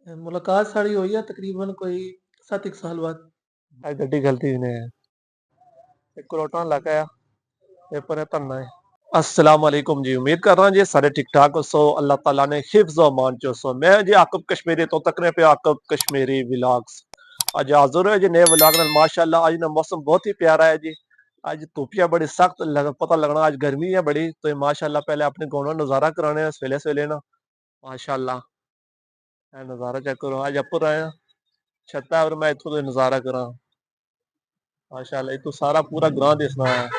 मुलाकात साड़ी हुई है तकरीबन कोई 7 साल बाद। आज गड्डी गलती ने एक करोटा लगा है पेपर है धरना है। अस्सलाम वालेकुम जी, उम्मीद कर रहा हूँ जी सारे ठीक ठाक हो सो अल्लाह ताला ने हिफ्ज़ व अमान चो सो मैं जी आकब कश्मीरी तो तकने पे आकब कश्मीरी व्लॉग्स आज हाज़िर है जी नए व्लॉग नाल माशाल्लाह। आज ना मौसम बहुत ही प्यारा है जी। आज धुपिया बड़ी सख्त पता लगना आज गर्मी है बड़ी तो ये माशाल्लाह पहले अपने गाँव का नज़ारा कराने सवेले सवेले ना माशाल्लाह नज़ारा चेक करो। आज अपर आया छत्ता और मैं इथों नज़ारा करा माशाल्लाह इतो सारा पूरा ग्रां दिसना है।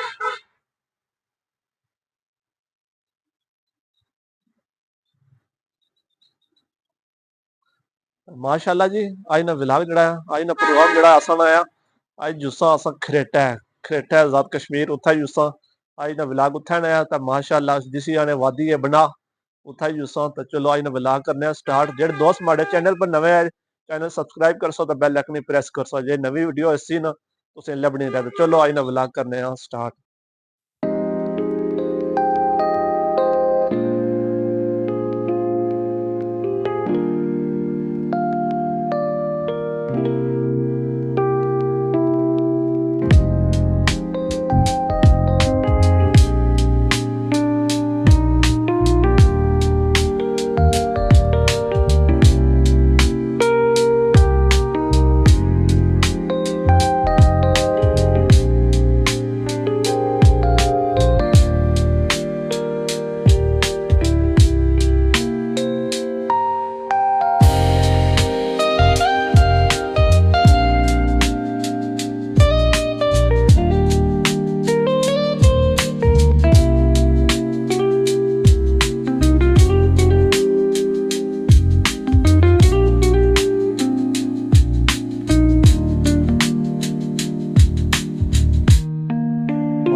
माशाल्लाह जी आज ना व्लॉग जड़ा आज ना प्रोग्राम जड़ा आसान आया आज जुस्सा असा खरेटा है आजाद कश्मीर उथा जुस्सा आज ना व्लॉग उथा आया तो माशाल्लाह जिसी आने वादी है बना उथा जुस्सा तो चलो आज ना व्लॉग करने स्टार्ट जेडे दोस्त हमारे चैनल पर नवे आए चैनल सब्सक्राइब कर सो तो बेल आइकन प्रेस कर सो जे नवी वीडियो इसी ना तुसें लभनी रहे चलो आज ना व्लॉग करने स्टार्ट।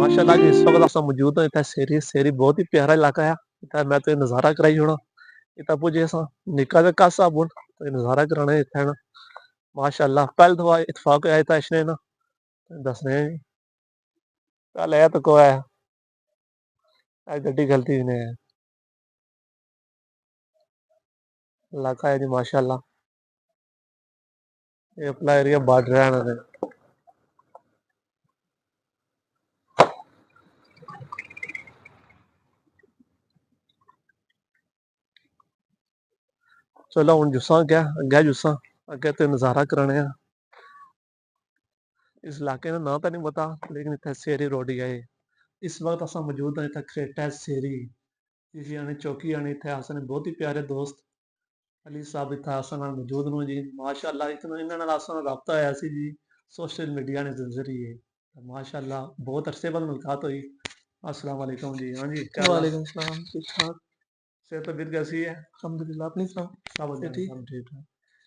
माशाल्लाह जी इस वक्त असा मौजूद है इतना सेरी सेरी बहुत ही प्यारा इलाका है इतना मैं तो नज़ारा कराई होना इतना पुजे असा निका का कासा बुन तो नज़ारा कराने इतना ना माशाल्लाह पहले दफा इतफाक आया था इसने ना दस रहे हैं जी पहले आया तो को है आज गड्डी गलती ने इलाका है जी माशाल्लाह ये अपना एरिया बॉर्डर है ना चलो हूँ जुस्सा क्या अगे जुस्सा अगे तो नज़ारा कराने इस इलाके का ना तो नहीं पता लेकिन इतना सेरी रोड ही है इस वक्त असा मौजूद है इतना खरेटा सेरी जिसी आने चौकी आने इतने आसने बहुत ही प्यारे दोस्त अली साहब इतना आसन मौजूद नो जी माशाल्लाह इतना इन्होंने आसन रबता है ऐसी जी सोशल मीडिया ने जरिए माशाल्लाह बहुत अरसे बाद मुलाकात हुई। अस्सलाम वालेकुम जी। हाँ जी क्या हाल है? वालेकुम सलाम, ठीक ठाक। सेहत तबीयत कैसी है? अल्हम्दुलिल्लाह, अपनी सुनाओ? सब से बढ़िया ठीक। सब ठीक ठाक।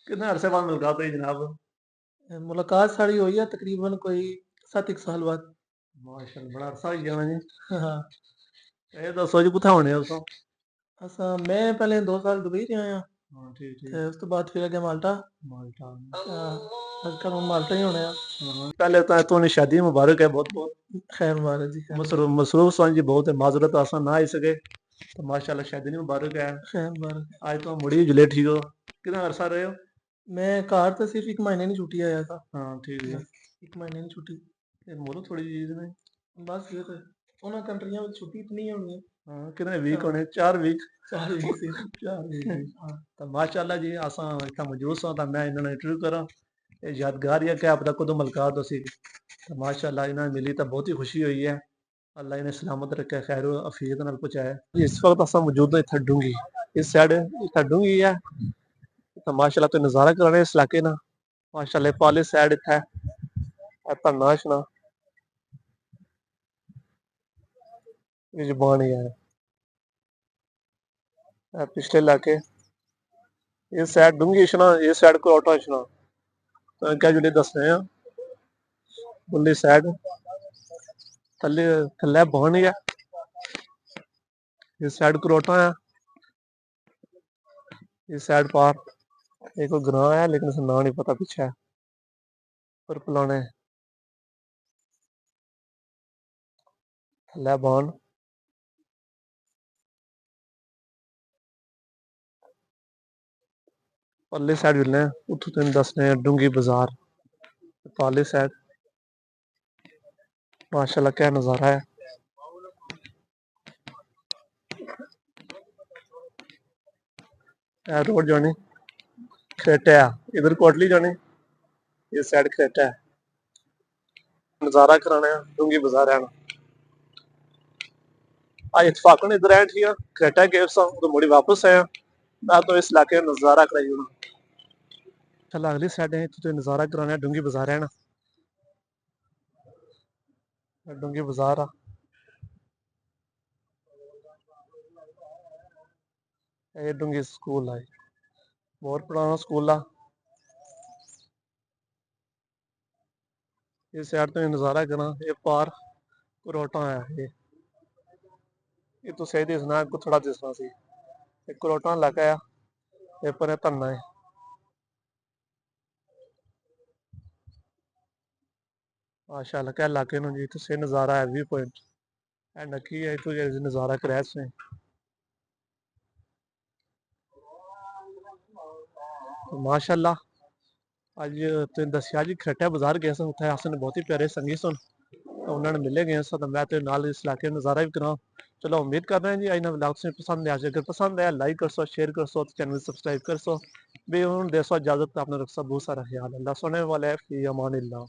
कितने अरसे बाद मुलाकात हुई जनाब? मुलाकात साड़ी हुई है तकरीबन कोई 7 साल बाद। माशाल्लाह बड़ा अरसा हो गया जी। हाँ। ये दसो जी कुत्थे होने उस असा मैं पहले 2 साल दुबई रहा आया हाँ ठीक ठीक ते उस तो बाद फिर अगे माल्टा। माल्टा आजकल हम माल्टा ही होने हैं। हाँ, पहले तो तुम्हें शादी मुबारक है बहुत बहुत। खैर मुबारक जी, खैर मुबारक। मसरूफ सन जी बहुत है माजरत आसान ना आई सके तो माशाल्लाह शादी नहीं मुबारक है। खैर मुबारक। आज तो मुड़ी जुले ठीक हो कितना अरसा रहे हो? मैं कार तो सिर्फ 1 महीने की छुट्टी आया था। हाँ ठीक है। बस 1 महीने की छुट्टी। ये मोलो थोड़ी चीज में बस ये तो उन्होंने कंट्रियों में छुट्टी इतनी होनी है। हाँ कितने वीक हाँ, होने 4 वीक 4 वीक से। 4 वीक जी। हाँ। तो माशाल्लाह जी असा इतना मौजूद सा तो मैं इन्होंने इंटरव्यू करा ये यादगार है क्या पता कदों मुलाकात हो सी तो माशाल्लाह इन्हें मिली तो बहुत ही खुशी हुई है। अल्लाह इन्हें सलामत रखे खैर अफीयत नाल पहुंचाया। इस वक्त असा मौजूद है इतना डूंगी इस साइड इतना डूंगी है तो माशाल्लाह तो नज़ारा कराने इस इलाके ना माशाल्लाह पाली साइड इतना धरना शना ये जबान ही है पिछले इलाके इस साइड डूंगी शना इस साइड को ऑटो शना तो क्या जुड़े दस रहे हैं उन्नी साइड थल्ले थल्ले बहन ही है इस साइड करोटा है इस साइड पार एक ग्रां है लेकिन उसे ना नहीं पता पीछे है पर पुलाने थल्ले बहन परली साइड मिलने उतो तेन दसने डूंगी बाजार पाली साइड माशाल्लाह क्या नज़ारा है। रोड जानी खेटा है, इधर कोटली जानी ये साइड खेटा है। नज़ारा कराना है डूंगी बाजार है आज इतफाकन इधर आए ठीक है खेटा गए तो मुड़ी वापस आया मैं तो इस इलाके में नज़ारा कराई हूँ। चल अगली साइड है तो नज़ारा कराना है डूंगी बाजार है ना डूंगी बाजार आ ये डूंगी स्कूल है बहुत पुराना स्कूल आ इस साइड तो नज़ारा करा ये पार करोटा है ये तो सही दिसना है थोड़ा दिसना सी करोटा इलाका है ये पर धन्ना है माशाल्लाह क्या इलाके नु जी तो सही नज़ारा है व्यू पॉइंट है नकी है तो ये नज़ारा क्रैश में तो माशाल्लाह ਅੱਜ ਤੇ ਦੱਸਿਆ ਜੀ ਖੇਟਾ ਬਾਜ਼ਾਰ ਗਏ ਸਨ ਉੱਥੇ ਆਸਨ ਬਹੁਤ ਹੀ ਪਿਆਰੇ ਸੰਗੀ ਸਨ ਉਹਨਾਂ ਨੇ ਮਿਲੇ ਗਏ ਸਨ ਮੈਂ ਤੇ ਨਾਲ ਇਸ ਇਲਾਕੇ ਨਜ਼ਾਰਾ ਵੀ ਕਰਾਂ चलो उम्मीद कर रहे हैं जी आज ना व्लॉग से पसंद है अगर पसंद है लाइक कर सो शेयर कर सो चैनल सब्सक्राइब कर सो बे देसो इजाजत अपने रख सो बहुत सारा ख्याल अल्लाह सुने वाले फी अमान अल्लाह।